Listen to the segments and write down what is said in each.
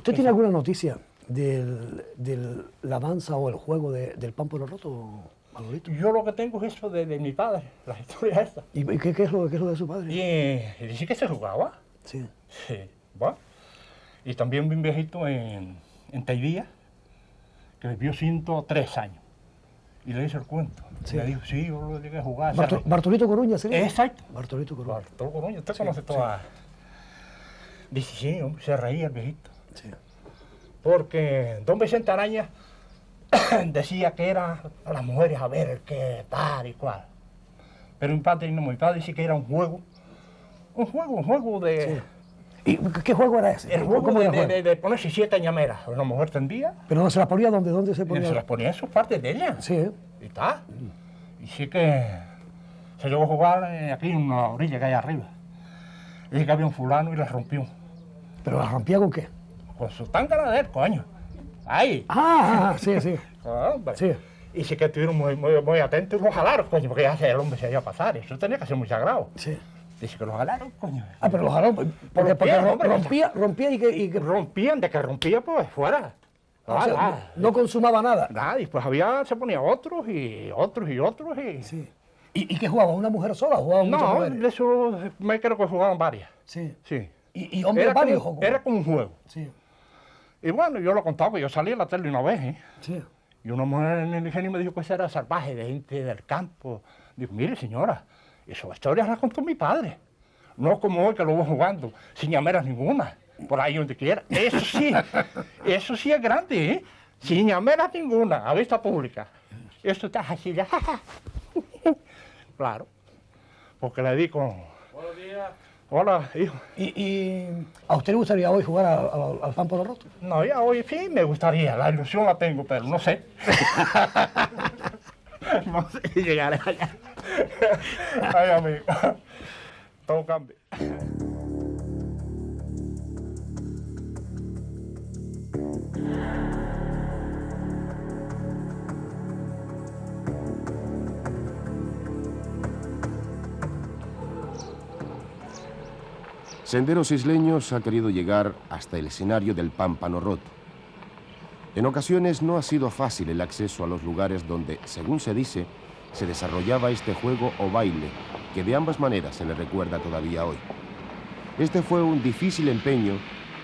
¿Usted tiene alguna noticia de la danza o el juego del Pámpano Roto, Manolito? Yo lo que tengo es eso de mi padre, las historias estas. ¿Y qué es lo de su padre? Y dice que se jugaba. Sí. Sí, bueno. Y también vi un viejito en Taivía, que vivió 103 años. Y le hice el cuento. Sí. Y le dijo, sí, yo lo llegué a jugar. Bartolito Coruña, ¿sí? Exacto. Bartolito Coruña. Bartolito Coruña, usted conoce toda. Dice, sí, hombre, se reía el viejito. Sí. Porque don Vicente Araña decía que era a las mujeres a ver qué tal y cual. Pero mi padre dice que era un juego de... Sí. ¿Y qué juego era ese? El juego de ponerse 7 ñameras. Una mujer tendía. ¿Pero no se las ponía dónde se ponía? Se las ponía en sus partes de ella. Sí. Y está. Y sí que se llegó a jugar aquí en una orilla que hay arriba. Y dice que había un fulano y la rompió. ¿Pero la rompía con qué? Con su tángana de él, coño. Ahí. Sí, sí. Hombre. Sí. Y sí que estuvieron muy atentos y los jalaron, coño, porque ya el hombre se iba a pasar. Eso tenía que ser muy sagrado. Sí. Dice que los jalaron, coño. Pero los jalaron porque rompía y que... Rompían, de que rompía, pues, fuera. O sea, no consumaba nada. Nada, y pues se ponía otros y otros y otros y... Sí. ¿Y qué jugaba? ¿Una mujer sola o jugaban muchas No, mujeres? de eso me creo que jugaban varias. Sí. Sí. ¿Y hombres varios? Era como un juego. Sí. Y bueno, yo lo contaba, yo salí a la tele una vez, Sí. Y una mujer en el ingenio me dijo que eso era salvaje, de gente del campo. Digo, mire señora, esas historias las contó mi padre. No como hoy que lo voy jugando, sin llameras ninguna, por ahí donde quiera. Eso sí es grande, ¿eh? Sin llameras ninguna, a vista pública. Esto está así, ya. Claro, porque le di con... Buenos días. Hola, hijo. ¿Y a usted le gustaría hoy jugar al Pámpano Roto? No, ya hoy sí me gustaría, la ilusión la tengo, pero no sé. No sé si llegaré allá. Ay, amigo, todo cambia. Senderos Isleños ha querido llegar hasta el escenario del Pámpano Roto. En ocasiones no ha sido fácil el acceso a los lugares donde, según se dice, se desarrollaba este juego o baile, que de ambas maneras se le recuerda todavía hoy. Este fue un difícil empeño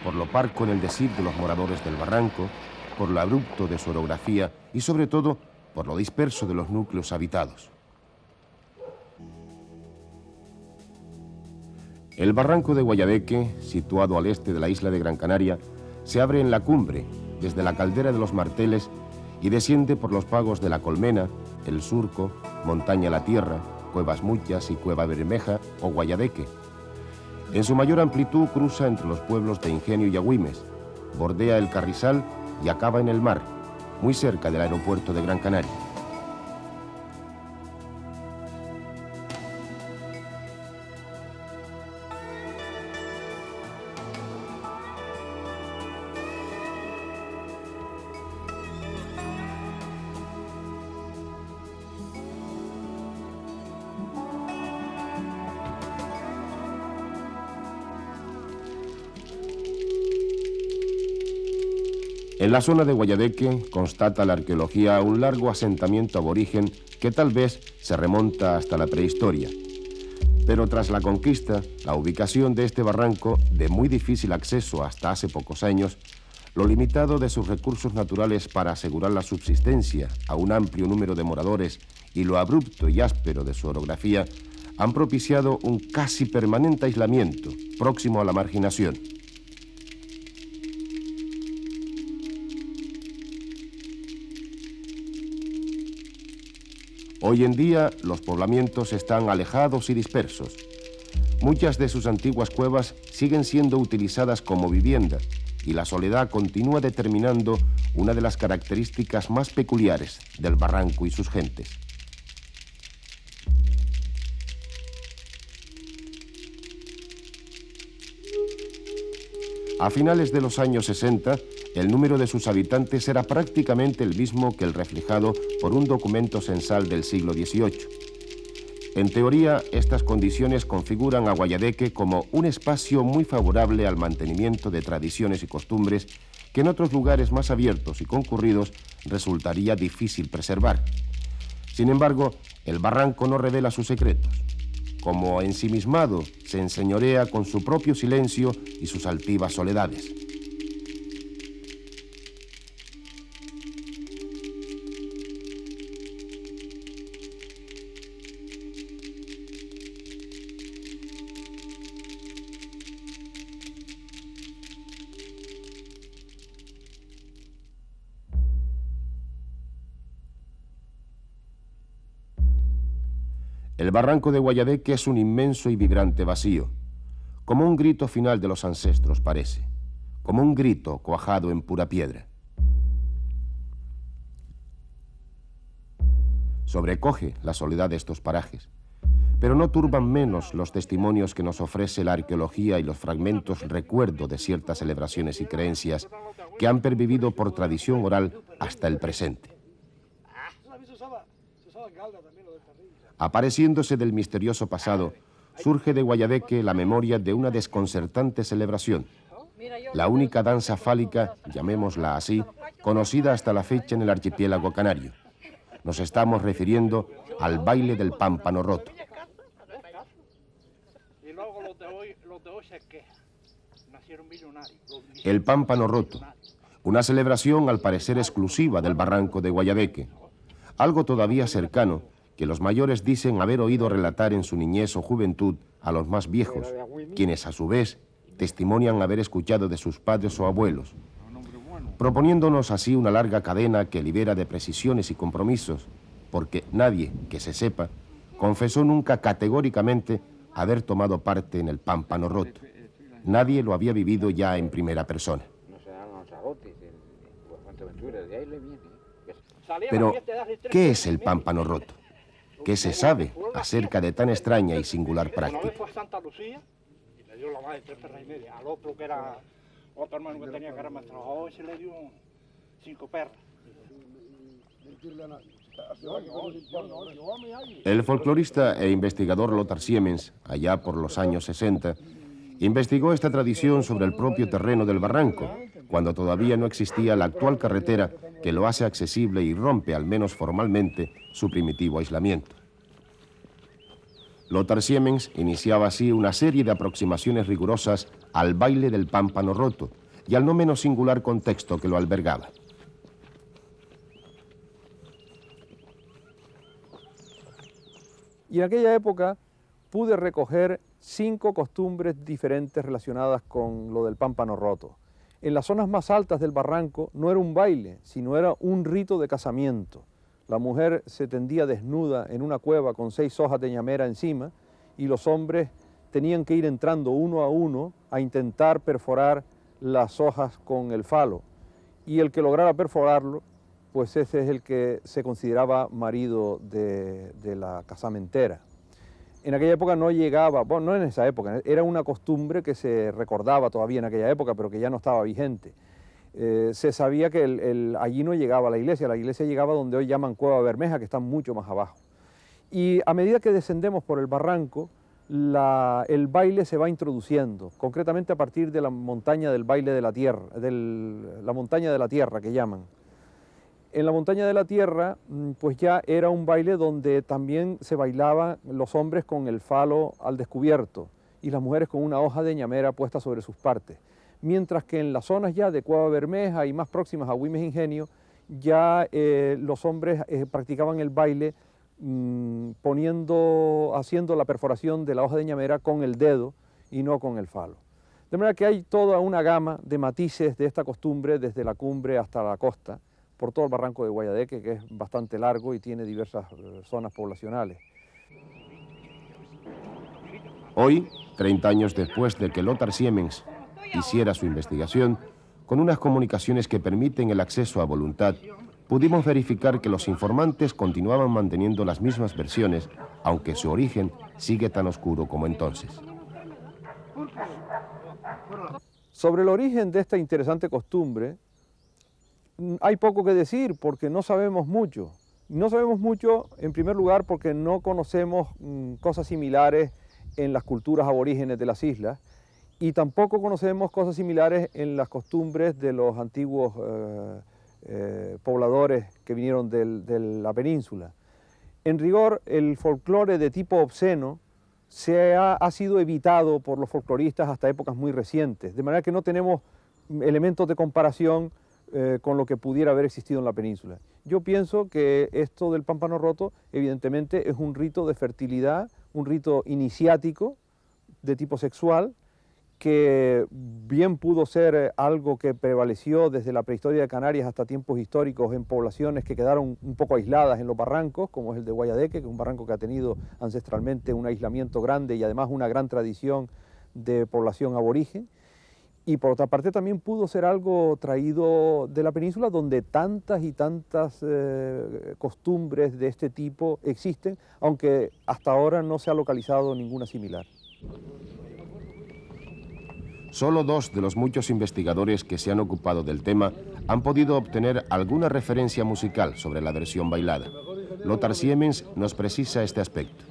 por lo parco en el decir de los moradores del barranco, por lo abrupto de su orografía y, sobre todo, por lo disperso de los núcleos habitados. El barranco de Guayabeque, situado al este de la isla de Gran Canaria, se abre en la cumbre, desde la caldera de los Marteles, y desciende por los pagos de la Colmena, el Surco, Montaña La Tierra, Cuevas Muchas y Cueva Bermeja o Guayabeque. En su mayor amplitud cruza entre los pueblos de Ingenio y Agüimes, bordea el Carrizal y acaba en el mar, muy cerca del aeropuerto de Gran Canaria. En la zona de Guayabeque constata la arqueología un largo asentamiento aborigen que tal vez se remonta hasta la prehistoria. Pero tras la conquista, la ubicación de este barranco, de muy difícil acceso hasta hace pocos años, lo limitado de sus recursos naturales para asegurar la subsistencia a un amplio número de moradores y lo abrupto y áspero de su orografía, han propiciado un casi permanente aislamiento, próximo a la marginación. Hoy en día, los poblamientos están alejados y dispersos. Muchas de sus antiguas cuevas siguen siendo utilizadas como vivienda y la soledad continúa determinando una de las características más peculiares del barranco y sus gentes. A finales de los años 60, el número de sus habitantes era prácticamente el mismo que el reflejado por un documento censal del siglo XVIII. En teoría, estas condiciones configuran a Guayabeque como un espacio muy favorable al mantenimiento de tradiciones y costumbres que en otros lugares más abiertos y concurridos resultaría difícil preservar. Sin embargo, el barranco no revela sus secretos. Como ensimismado, se enseñorea con su propio silencio y sus altivas soledades. El barranco de Guayadeque es un inmenso y vibrante vacío, como un grito final de los ancestros parece, como un grito cuajado en pura piedra. Sobrecoge la soledad de estos parajes, pero no turban menos los testimonios que nos ofrece la arqueología y los fragmentos recuerdo de ciertas celebraciones y creencias que han pervivido por tradición oral hasta el presente. Apareciéndose del misterioso pasado, surge de Guayadeque la memoria de una desconcertante celebración, la única danza fálica, llamémosla así, conocida hasta la fecha en el archipiélago canario. Nos estamos refiriendo al baile del pámpano roto. El pámpano roto, una celebración al parecer exclusiva del barranco de Guayadeque, algo todavía cercano que los mayores dicen haber oído relatar en su niñez o juventud a los más viejos, quienes a su vez testimonian haber escuchado de sus padres o abuelos, proponiéndonos así una larga cadena que libera de precisiones y compromisos, porque nadie, que se sepa, confesó nunca categóricamente haber tomado parte en el pámpano roto. Nadie lo había vivido ya en primera persona. Pero, ¿qué es el pámpano roto? ¿Qué se sabe acerca de tan extraña y singular práctica? Fue a Santa Lucía y le dio la madre 3 perras y media. Al otro, que era otro hermano que tenía, que era más trabajador, se le dio 5 perras. El folclorista e investigador Lothar Siemens, allá por los años 60, investigó esta tradición sobre el propio terreno del barranco, cuando todavía no existía la actual carretera que lo hace accesible y rompe, al menos formalmente, su primitivo aislamiento. Lothar Siemens iniciaba así una serie de aproximaciones rigurosas al baile del pámpano roto y al no menos singular contexto que lo albergaba. Y en aquella época pude recoger 5 costumbres diferentes relacionadas con lo del pámpano roto. En las zonas más altas del barranco no era un baile, sino era un rito de casamiento. La mujer se tendía desnuda en una cueva con 6 hojas de ñamera encima y los hombres tenían que ir entrando uno a uno a intentar perforar las hojas con el falo. Y el que lograra perforarlo, pues ese es el que se consideraba marido de la casamentera. En aquella época no llegaba, bueno, no en esa época, era una costumbre que se recordaba todavía en aquella época, pero que ya no estaba vigente. Se sabía que allí no llegaba la iglesia llegaba donde hoy llaman Cueva Bermeja, que está mucho más abajo. Y a medida que descendemos por el barranco, el baile se va introduciendo, concretamente a partir de la montaña del baile de la tierra, la montaña de la tierra que llaman. En la montaña de la tierra, pues ya era un baile donde también se bailaban los hombres con el falo al descubierto y las mujeres con una hoja de ñamera puesta sobre sus partes. Mientras que en las zonas ya de Cueva Bermeja y más próximas a Güimes Ingenio, ya los hombres practicaban el baile haciendo la perforación de la hoja de ñamera con el dedo y no con el falo. De manera que hay toda una gama de matices de esta costumbre desde la cumbre hasta la costa, por todo el barranco de Guayadeque, que es bastante largo y tiene diversas zonas poblacionales. Hoy, 30 años después de que Lothar Siemens hiciera su investigación, con unas comunicaciones que permiten el acceso a voluntad, pudimos verificar que los informantes continuaban manteniendo las mismas versiones, aunque su origen sigue tan oscuro como entonces. Sobre el origen de esta interesante costumbre, hay poco que decir porque no sabemos mucho. No sabemos mucho, en primer lugar, porque no conocemos cosas similares en las culturas aborígenes de las islas Y tampoco conocemos cosas similares en las costumbres de los antiguos pobladores que vinieron de la península. En rigor, el folclore de tipo obsceno ha sido evitado por los folcloristas hasta épocas muy recientes, de manera que no tenemos elementos de comparación con lo que pudiera haber existido en la península. Yo pienso que esto del pámpano roto evidentemente es un rito de fertilidad, un rito iniciático de tipo sexual, que bien pudo ser algo que prevaleció desde la prehistoria de Canarias hasta tiempos históricos en poblaciones que quedaron un poco aisladas en los barrancos, como es el de Guayadeque, que es un barranco que ha tenido ancestralmente un aislamiento grande y además una gran tradición de población aborigen. Y por otra parte también pudo ser algo traído de la península, donde tantas y tantas costumbres de este tipo existen, aunque hasta ahora no se ha localizado ninguna similar. Solo 2 de los muchos investigadores que se han ocupado del tema han podido obtener alguna referencia musical sobre la versión bailada. Lothar Siemens nos precisa este aspecto.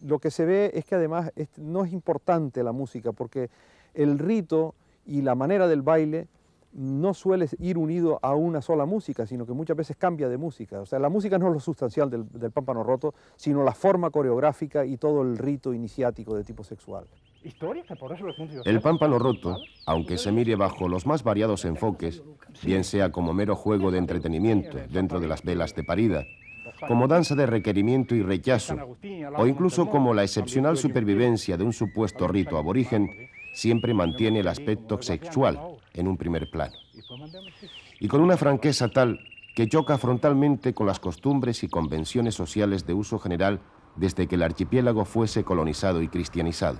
Lo que se ve es que además no es importante la música, porque el rito y la manera del baile no suele ir unido a una sola música, sino que muchas veces cambia de música. O sea, la música no es lo sustancial del pámpano roto, sino la forma coreográfica y todo el rito iniciático de tipo sexual. El pámpano roto, aunque se mire bajo los más variados enfoques, bien sea como mero juego de entretenimiento dentro de las velas de parida, como danza de requerimiento y rechazo, o incluso como la excepcional supervivencia de un supuesto rito aborigen, siempre mantiene el aspecto sexual en un primer plano. Y con una franqueza tal que choca frontalmente con las costumbres y convenciones sociales de uso general desde que el archipiélago fuese colonizado y cristianizado.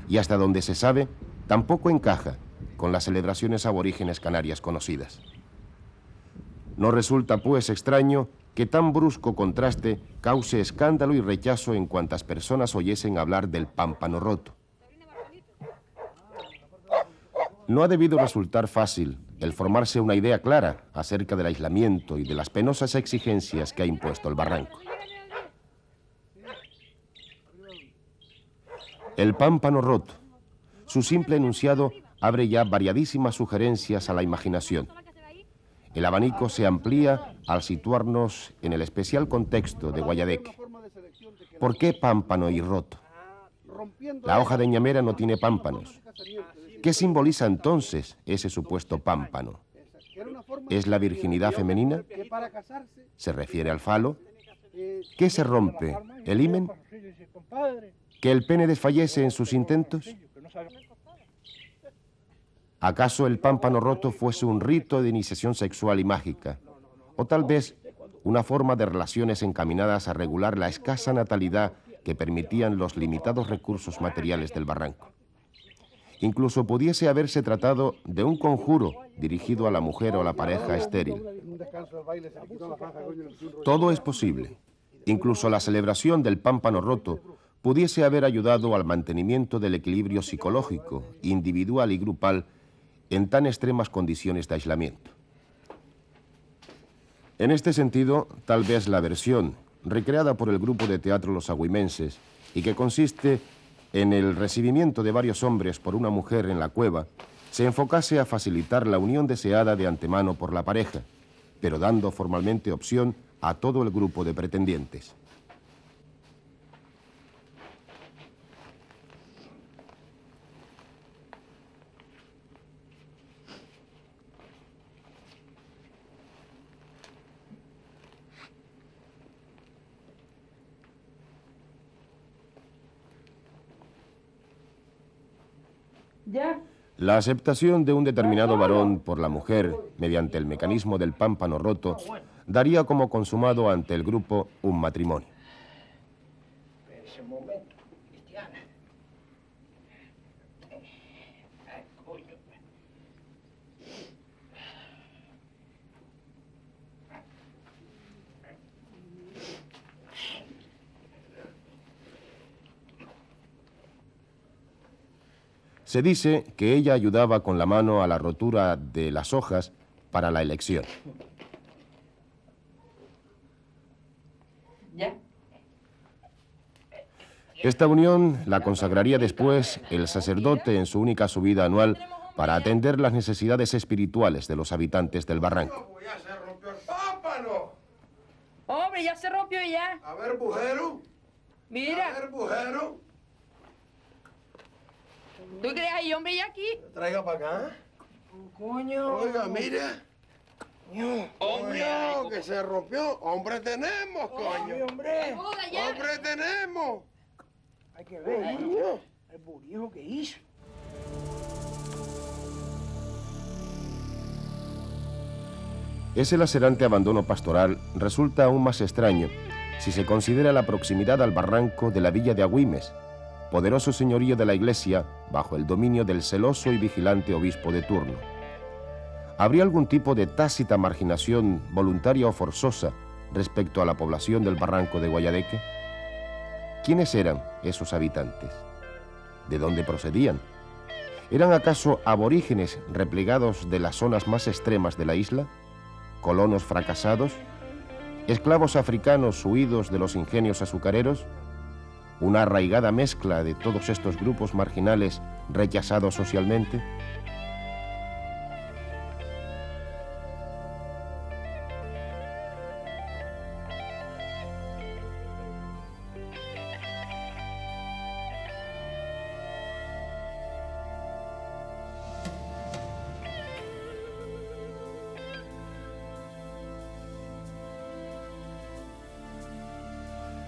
Y hasta donde se sabe, tampoco encaja con las celebraciones aborígenes canarias conocidas. No resulta, pues, extraño que tan brusco contraste cause escándalo y rechazo en cuantas personas oyesen hablar del pámpano roto. No ha debido resultar fácil el formarse una idea clara acerca del aislamiento y de las penosas exigencias que ha impuesto el barranco. El pámpano roto. Su simple enunciado abre ya variadísimas sugerencias a la imaginación. El abanico se amplía al situarnos en el especial contexto de Guayadeque. ¿Por qué pámpano y roto? La hoja de ñamera no tiene pámpanos. ¿Qué simboliza entonces ese supuesto pámpano? ¿Es la virginidad femenina? ¿Se refiere al falo? ¿Qué se rompe? ¿El himen? ¿Que el pene desfallece en sus intentos? ¿Acaso el pámpano roto fuese un rito de iniciación sexual y mágica? O tal vez una forma de relaciones encaminadas a regular la escasa natalidad que permitían los limitados recursos materiales del barranco. Incluso pudiese haberse tratado de un conjuro dirigido a la mujer o a la pareja estéril. Todo es posible. Incluso la celebración del pámpano roto pudiese haber ayudado al mantenimiento del equilibrio psicológico, individual y grupal en tan extremas condiciones de aislamiento. En este sentido, tal vez la versión, recreada por el grupo de teatro Los Agüimenses, y que consiste en el recibimiento de varios hombres por una mujer en la cueva, se enfocase a facilitar la unión deseada de antemano por la pareja, pero dando formalmente opción a todo el grupo de pretendientes. La aceptación de un determinado varón por la mujer mediante el mecanismo del pámpano roto daría como consumado ante el grupo un matrimonio. Se dice que ella ayudaba con la mano a la rotura de las hojas para la elección. Esta unión la consagraría después el sacerdote en su única subida anual para atender las necesidades espirituales de los habitantes del barranco. Ya se rompió el pámpano. Hombre, ya se rompió ya. A ver, bujero. Mira, A ver, bujero. ¿tú crees ahí, hombre, ya aquí? Traiga para acá. Coño. Oiga, mira. Coño, que se rompió. Hombre tenemos, coño. Hombre. Joda ya. Hombre tenemos. Hay que ver, Coño. el burijo que hizo. Ese lacerante abandono pastoral resulta aún más extraño si se considera la proximidad al barranco de la villa de Agüimes, poderoso señorío de la Iglesia bajo el dominio del celoso y vigilante obispo de turno. ¿Habría algún tipo de tácita marginación voluntaria o forzosa respecto a la población del barranco de Guayadeque? ¿Quiénes eran esos habitantes? ¿De dónde procedían? ¿Eran acaso aborígenes replegados de las zonas más extremas de la isla? ¿Colonos fracasados? ¿Esclavos africanos huidos de los ingenios azucareros? ¿Una arraigada mezcla de todos estos grupos marginales rechazados socialmente?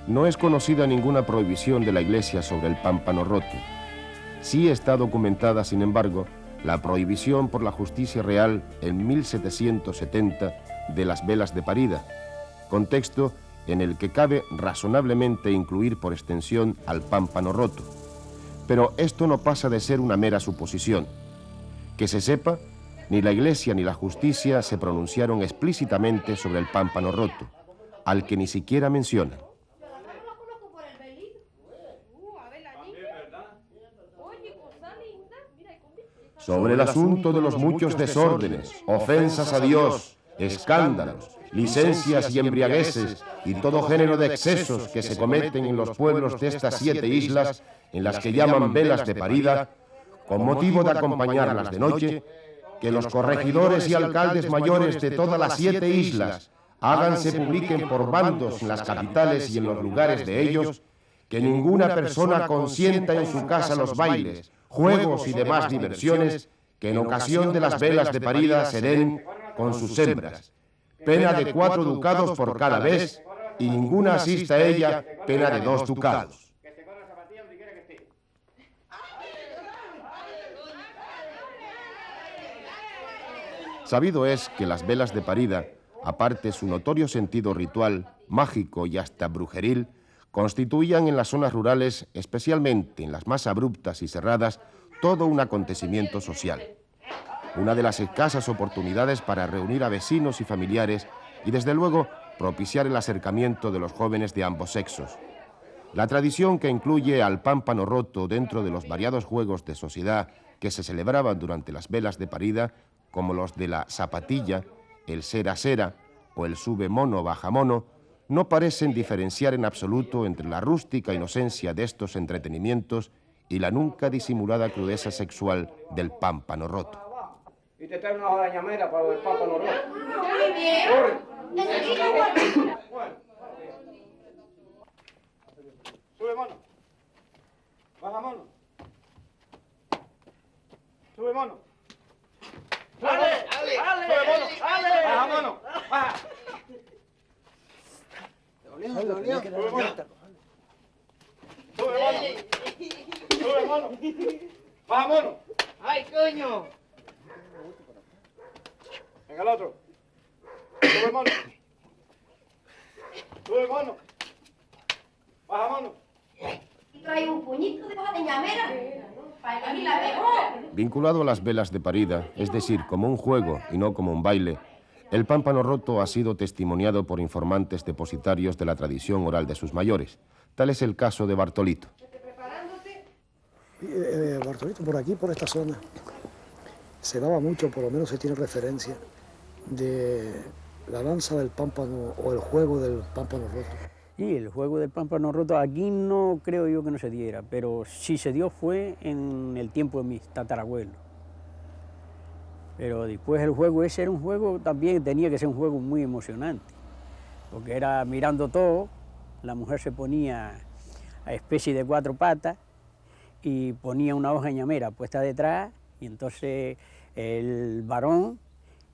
No es conocida ninguna prohibición de la Iglesia sobre el pámpano roto. Sí está documentada, sin embargo, la prohibición por la justicia real en 1770 de las velas de parida, contexto en el que cabe razonablemente incluir por extensión al pámpano roto. Pero esto no pasa de ser una mera suposición. Que se sepa, ni la Iglesia ni la justicia se pronunciaron explícitamente sobre el pámpano roto, al que ni siquiera mencionan. Sobre el asunto de los muchos desórdenes, ofensas a Dios, escándalos, licencias y embriagueces y todo género de excesos que se cometen en los pueblos de estas 7 islas, en las que llaman velas de parida, con motivo de acompañarlas de noche, que los corregidores y alcaldes mayores de todas las 7 islas háganse publiquen por bandos en las capitales y en los lugares de ellos, que ninguna persona consienta en su casa los bailes, juegos y demás diversiones que en ocasión de las velas de parida se den con sus hembras. Pena de 4 ducados por cada vez y ninguna asista a ella, pena de 2 ducados. Sabido es que las velas de parida, aparte su notorio sentido ritual, mágico y hasta brujeril, constituían en las zonas rurales, especialmente en las más abruptas y cerradas, todo un acontecimiento social. Una de las escasas oportunidades para reunir a vecinos y familiares y, desde luego, propiciar el acercamiento de los jóvenes de ambos sexos. La tradición que incluye al pámpano roto dentro de los variados juegos de sociedad que se celebraban durante las velas de parida, como los de la zapatilla, el cera cera o el sube mono baja mono, no parecen diferenciar en absoluto entre la rústica inocencia de estos entretenimientos y la nunca disimulada crudeza sexual del pámpano roto. Y te trae una hoja de ñamera para el pámpano roto. Muy bien. Sube, mono. Baja, mono. Sube, mono. ¡Ale! ¡Ale! ¡Sube, mono! ¡Ale! ¡Baja, mono! ¡Baja! Sube, mono. Sube, mono. Sube, mono. Baja, mono. ¡Ay, coño! Venga, el otro. Sube, mono. Sube, mono. Baja, mono. Y trae un puñito de hoja de ñamera para ir la mejor. Vinculado a las velas de parida, es decir, como un juego y no como un baile, el pámpano roto ha sido testimoniado por informantes depositarios de la tradición oral de sus mayores. Tal es el caso de Bartolito. Bartolito, por aquí, por esta zona, se daba mucho, por lo menos se tiene referencia, de la danza del pámpano o el juego del pámpano roto. Sí, el juego del pámpano roto aquí no creo yo que no se diera, pero si se dio fue en el tiempo de mis tatarabuelos. Pero después el juego ese era un juego, también tenía que ser un juego muy emocionante, porque era mirando todo, la mujer se ponía a especie de 4 patas y ponía una hoja de ñamera puesta detrás, y entonces el varón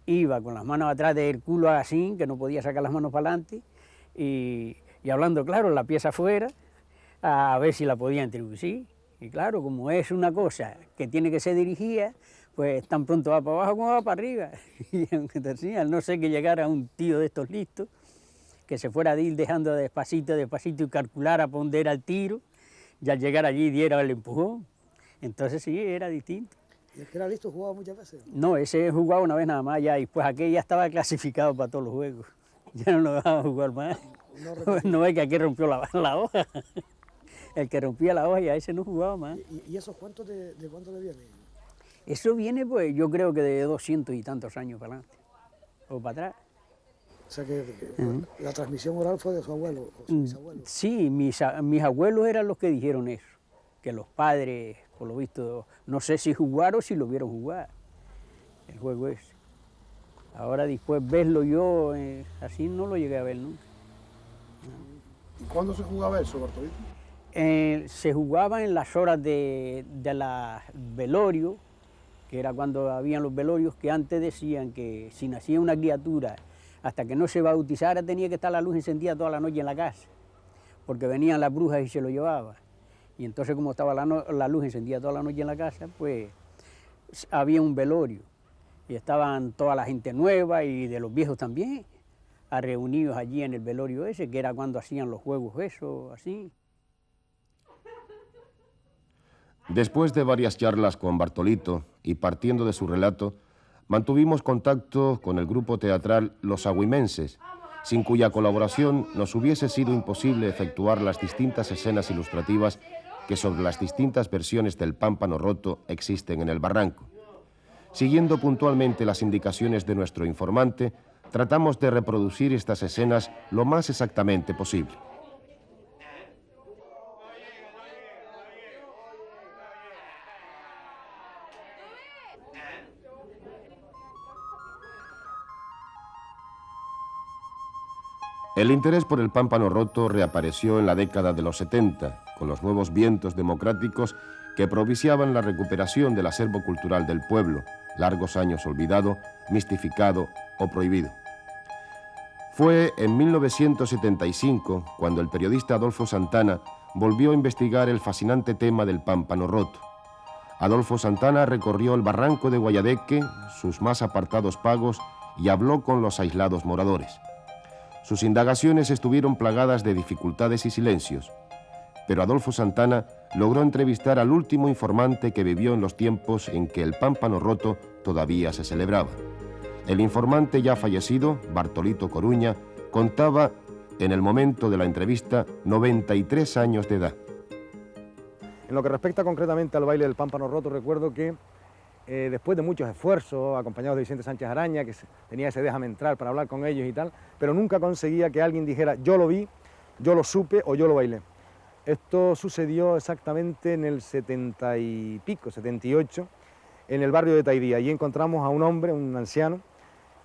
iba con las manos atrás del culo así, que no podía sacar las manos para adelante, y hablando claro, la pieza afuera, a ver si la podía introducir. Y claro, como es una cosa que tiene que ser dirigida, pues tan pronto va para abajo como va para arriba. Y entonces, al no ser que llegara un tío de estos listos, que se fuera a ir dejando despacito, despacito y calculara para dónde era el tiro, y al llegar allí diera el empujón. Entonces sí, era distinto. ¿Y el que era listo jugaba muchas veces? No, ese jugaba una vez nada más ya, y pues aquel ya estaba clasificado para todos los juegos. Ya no lo dejaban jugar más. No es que aquí rompió la hoja. El que rompía la hoja ya ese no jugaba más. ¿Y esos cuentos de cuándo le vienen? Eso viene, pues, yo creo que de 200 y tantos años para adelante, o para atrás. O sea que la transmisión oral fue de su abuelo o su bisabuelo. Sí, mis abuelos eran los que dijeron eso, que los padres, por lo visto, no sé si jugaron o si lo vieron jugar, el juego ese. Ahora después verlo yo, así no lo llegué a ver nunca. ¿Y cuándo se jugaba eso, Bartolito? Se jugaba en las horas de la velorio, que era cuando habían los velorios, que antes decían que si nacía una criatura, hasta que no se bautizara tenía que estar la luz encendida toda la noche en la casa, porque venían las brujas y se lo llevaban. Y entonces como estaba la luz encendida toda la noche en la casa, pues había un velorio, y estaban toda la gente nueva y de los viejos también, reunidos allí en el velorio ese, que era cuando hacían los juegos eso, así. Después de varias charlas con Bartolito y partiendo de su relato, mantuvimos contacto con el grupo teatral Los Agüimenses, sin cuya colaboración nos hubiese sido imposible efectuar las distintas escenas ilustrativas que sobre las distintas versiones del pámpano roto existen en el barranco. Siguiendo puntualmente las indicaciones de nuestro informante, tratamos de reproducir estas escenas lo más exactamente posible. El interés por el pámpano roto reapareció en la década de los 70, con los nuevos vientos democráticos que propiciaban la recuperación del acervo cultural del pueblo, largos años olvidado, mistificado o prohibido. Fue en 1975 cuando el periodista Adolfo Santana volvió a investigar el fascinante tema del pámpano roto. Adolfo Santana recorrió el barranco de Guayadeque, sus más apartados pagos, y habló con los aislados moradores. Sus indagaciones estuvieron plagadas de dificultades y silencios, pero Adolfo Santana logró entrevistar al último informante que vivió en los tiempos en que el pámpano roto todavía se celebraba. El informante ya fallecido, Bartolito Coruña, contaba en el momento de la entrevista 93 años de edad. En lo que respecta concretamente al baile del pámpano roto, recuerdo que después de muchos esfuerzos, acompañados de Vicente Sánchez Araña, que tenía ese déjame entrar para hablar con ellos y tal, pero nunca conseguía que alguien dijera yo lo vi, yo lo supe o yo lo bailé. Esto sucedió exactamente en el 70 y pico, 78, en el barrio de Taidía. Allí encontramos a un hombre, un anciano,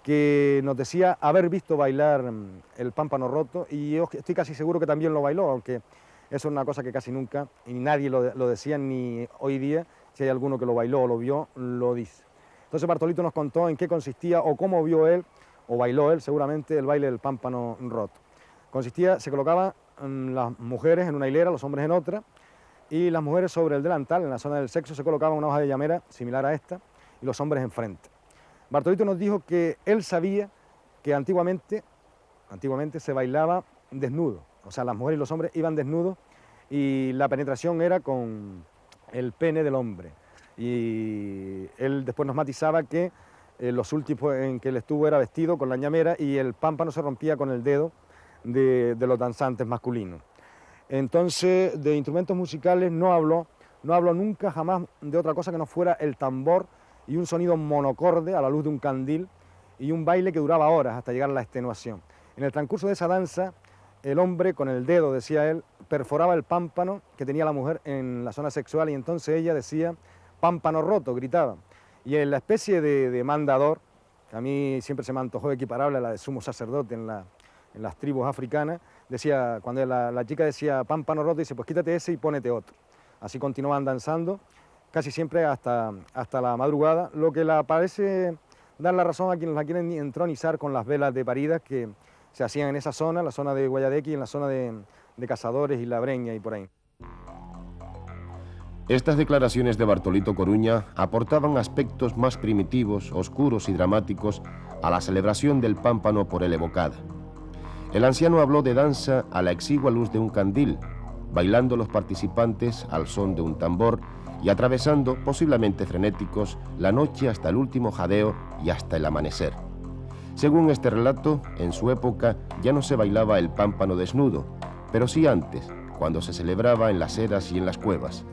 que nos decía haber visto bailar el pámpano roto, y yo estoy casi seguro que también lo bailó, aunque eso es una cosa que casi nunca, y nadie lo decía, ni hoy día, si hay alguno que lo bailó o lo vio, lo dice. Entonces Bartolito nos contó en qué consistía o cómo vio él, o bailó él seguramente, el baile del pámpano roto. Consistía, se colocaban las mujeres en una hilera, los hombres en otra, y las mujeres sobre el delantal, en la zona del sexo, se colocaban una hoja de llamera similar a esta, y los hombres enfrente. Bartolito nos dijo que él sabía que antiguamente se bailaba desnudo, o sea, las mujeres y los hombres iban desnudos, y la penetración era con el pene del hombre. Y él después nos matizaba que los últimos en que él estuvo era vestido con la ñamera y el pámpano se rompía con el dedo de los danzantes masculinos. Entonces, de instrumentos musicales no habló nunca jamás de otra cosa que no fuera el tambor y un sonido monocorde a la luz de un candil y un baile que duraba horas hasta llegar a la extenuación. En el transcurso de esa danza, el hombre con el dedo, decía él, perforaba el pámpano que tenía la mujer en la zona sexual y entonces ella decía, pámpano roto, gritaba. Y en la especie de mandador, que a mí siempre se me antojó equiparable a la de sumo sacerdote en las tribus africanas, decía, cuando la chica decía pámpano roto, dice, pues quítate ese y pónete otro. Así continuaban danzando, casi siempre hasta la madrugada, lo que le parece dar la razón a quienes la quieren entronizar con las velas de paridas que se hacían en esa zona, la zona de Guayadeque y en la zona de Cazadores y La Breña y por ahí. Estas declaraciones de Bartolito Coruña aportaban aspectos más primitivos, oscuros y dramáticos a la celebración del pámpano por él evocada. El anciano habló de danza a la exigua luz de un candil, bailando los participantes al son de un tambor y atravesando, posiblemente frenéticos, la noche hasta el último jadeo y hasta el amanecer. Según este relato, en su época ya no se bailaba el pámpano desnudo, pero sí antes, cuando se celebraba en las eras y en las cuevas.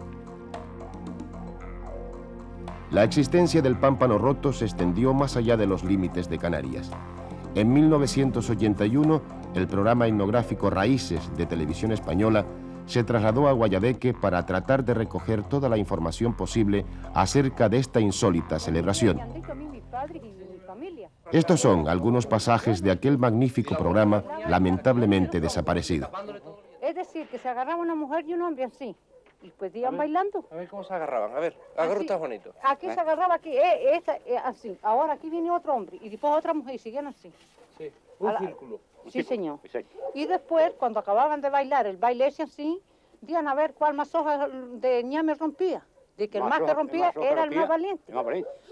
La existencia del pámpano roto se extendió más allá de los límites de Canarias. En 1981, el programa etnográfico Raíces de Televisión Española se trasladó a Guayadeque para tratar de recoger toda la información posible acerca de esta insólita celebración. Estos son algunos pasajes de aquel magnífico programa lamentablemente desaparecido. Es decir, que se agarraba una mujer y un hombre así, y pues iban bailando. A ver cómo se agarraban, a ver, agarra usted, Juanito. Aquí se agarraba, aquí, así, ahora aquí viene otro hombre, y después otra mujer, y siguen así. Sí, un círculo. Sí, señor. Y después, cuando acababan de bailar, el baile ese así, dían a ver cuál más hojas de ñame rompía. De que el más que rompía era el más valiente.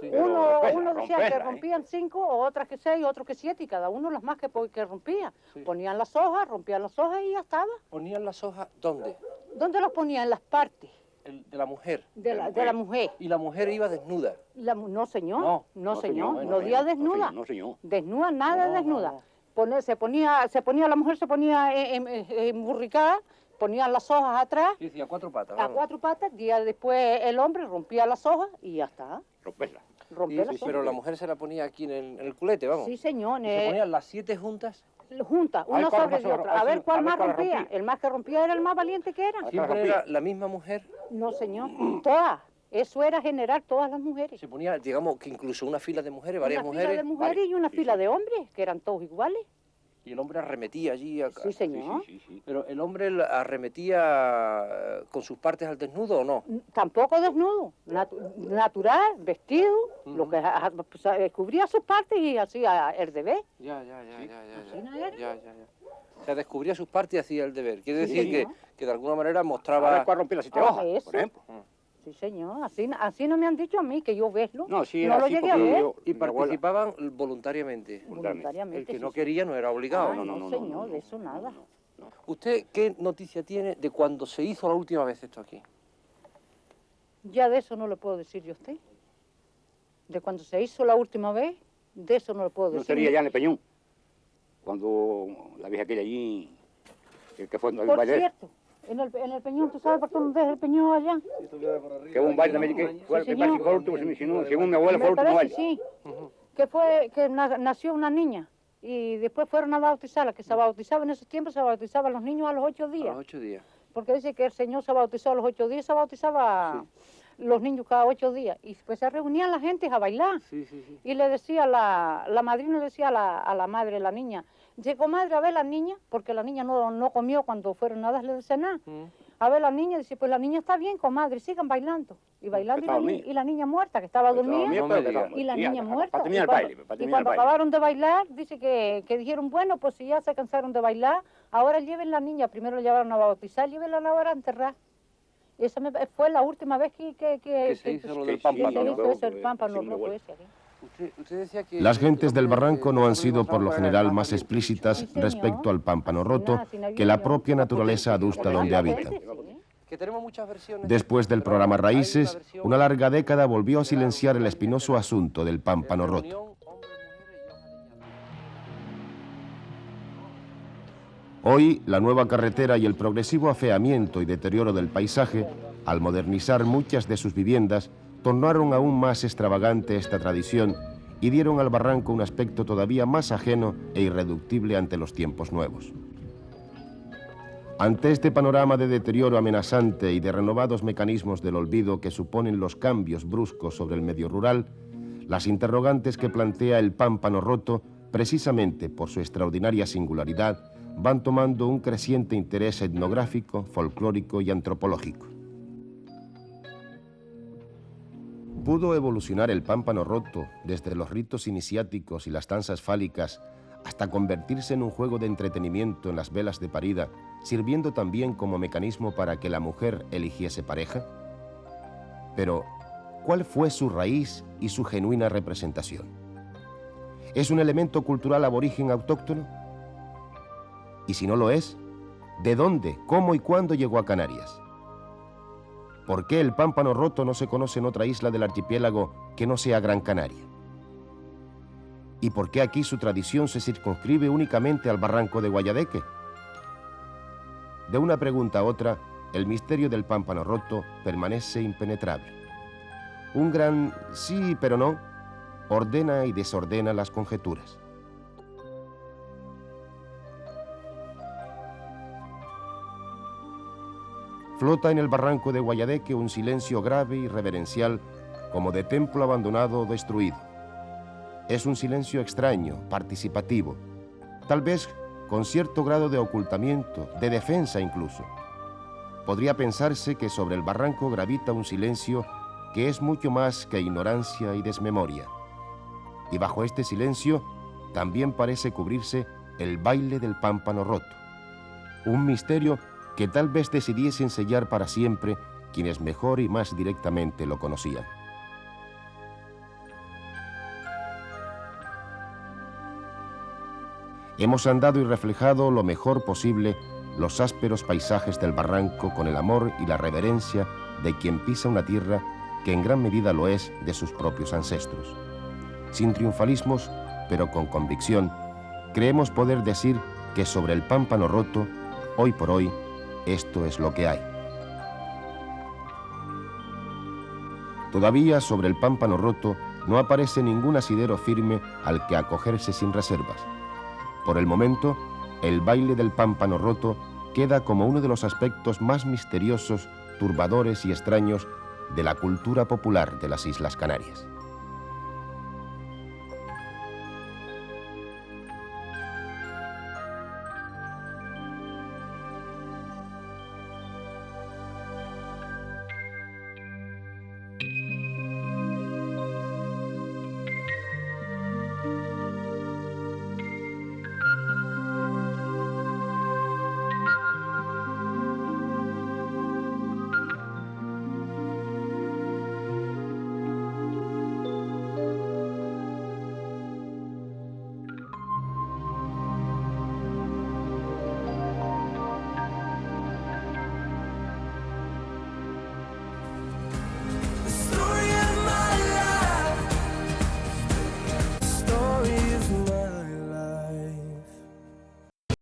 Sí, uno decía que rompían 5, o otras que 6, otros que 7, y cada uno las más que rompía. Sí. Ponían las hojas, rompían las hojas y ya estaba. ¿Ponían las hojas dónde? ¿Dónde los ponían? En las partes. De la mujer. De la mujer. ¿Y la mujer iba desnuda? No, señor. No, señor. No iba desnuda. No, señor. Desnuda, nada desnuda. Se ponía, la mujer se ponía emburricada, ponían las hojas atrás. Sí, sí, a 4 patas. A 4 patas, día después el hombre rompía las hojas y ya está. Romperlas. Las pero hojas. la mujer se la ponía aquí en el culete, vamos. Sí, señor. ¿Y se ponían las 7 juntas? Juntas, una sobre de otra. A ver cuál más rompía. El más que rompía era el más valiente que era. ¿Siempre era la misma mujer? No, señor. Todas. Eso era general, todas las mujeres. Se ponía, digamos, que incluso una fila de mujeres, varias mujeres. Una fila de mujeres y una fila de hombres, que eran todos iguales. Y el hombre arremetía allí. Sí, señor. Sí. Pero el hombre arremetía con sus partes al desnudo, ¿o no? Tampoco desnudo, natural, vestido, lo que cubría sus partes y hacía el deber. Ya. Así no era. O sea, descubría sus partes y hacía el deber. Quiere decir señor. que de alguna manera mostraba... A ver cuál rompía las 7 hojas, eso. por ejemplo. Sí, señor. Así no me han dicho a mí que yo verlo. No, sí, no lo así llegué a ver. Y participaban voluntariamente. Voluntariamente. El que sí, no sí. quería no era obligado. No, señor, de eso nada. ¿Usted qué noticia tiene de cuando se hizo la última vez esto aquí? Ya de eso no le puedo decir yo a usted. De cuando se hizo la última vez, de eso no le puedo decir. No sería ya en el Peñón, cuando la vieja aquella allí, que fue en el Por baile. cierto, en el Peñón, ¿tú sabes por dónde es el Peñón allá? Que hubo un baile también, que fue, Sí, me parece que fue el último, según mi abuela fue el Me último parece, baile. sí. Que fue que nació una niña y después fueron a bautizarla, que se bautizaba en esos tiempos, se bautizaban los niños a los 8 A días. los 8 días. Porque dice que el Señor se bautizó a los 8 días, se bautizaba los niños cada 8 días. Y pues se reunían la gente a bailar. Sí. Y le decía, la madrina le decía a la madre, la niña, llegó madre a ver la niña, porque la niña no comió cuando fueron a darle de cenar. A ver la niña, dice, pues la niña está bien, comadre, sigan bailando. Y bailando y la niña muerta, que estaba dormida, y la niña muerta. Para terminar el baile. Y cuando acabaron de bailar, dice que dijeron, bueno, pues si ya se cansaron de bailar, ahora lleven la niña, primero la llevaron a bautizar, llévenla ahora a enterrar. Esa fue la última vez que se hizo lo del pámpano. el pámpano rojo ese. Usted decía que Las gentes del barranco no han sido por lo general más explícitas respecto al pámpano roto que la propia naturaleza adusta donde habitan. Que tenemos muchas versiones. Después del programa Raíces, una larga década volvió a silenciar el espinoso asunto del pámpano roto. Hoy, la nueva carretera y el progresivo afeamiento y deterioro del paisaje, al modernizar muchas de sus viviendas, tornaron aún más extravagante esta tradición y dieron al barranco un aspecto todavía más ajeno e irreductible ante los tiempos nuevos. Ante este panorama de deterioro amenazante y de renovados mecanismos del olvido que suponen los cambios bruscos sobre el medio rural, las interrogantes que plantea el Pámpano Roto, precisamente por su extraordinaria singularidad, van tomando un creciente interés etnográfico, folclórico y antropológico. ¿Pudo evolucionar el Pámpano Roto desde los ritos iniciáticos y las danzas fálicas hasta convertirse en un juego de entretenimiento en las velas de parida, sirviendo también como mecanismo para que la mujer eligiese pareja? Pero, ¿cuál fue su raíz y su genuina representación? ¿Es un elemento cultural aborigen autóctono? Y si no lo es, ¿de dónde, cómo y cuándo llegó a Canarias? ¿Por qué el Pámpano Roto no se conoce en otra isla del archipiélago que no sea Gran Canaria? ¿Y por qué aquí su tradición se circunscribe únicamente al barranco de Guayadeque? De una pregunta a otra, el misterio del Pámpano Roto permanece impenetrable. Un gran sí, pero no, ordena y desordena las conjeturas. Flota en el barranco de Guayadeque un silencio grave y reverencial, como de templo abandonado o destruido. Es un silencio extraño, participativo, tal vez con cierto grado de ocultamiento, de defensa incluso. Podría pensarse que sobre el barranco gravita un silencio que es mucho más que ignorancia y desmemoria. Y bajo este silencio también parece cubrirse el baile del Pámpano Roto, un misterio que tal vez decidiesen sellar para siempre quienes mejor y más directamente lo conocían. Hemos andado y reflejado lo mejor posible los ásperos paisajes del barranco con el amor y la reverencia de quien pisa una tierra que en gran medida lo es de sus propios ancestros. Sin triunfalismos, pero con convicción, creemos poder decir que sobre el Pámpano Roto, hoy por hoy, esto es lo que hay. Todavía sobre el Pámpano Roto no aparece ningún asidero firme al que acogerse sin reservas. Por el momento, el baile del Pámpano Roto queda como uno de los aspectos más misteriosos, turbadores y extraños de la cultura popular de las Islas Canarias.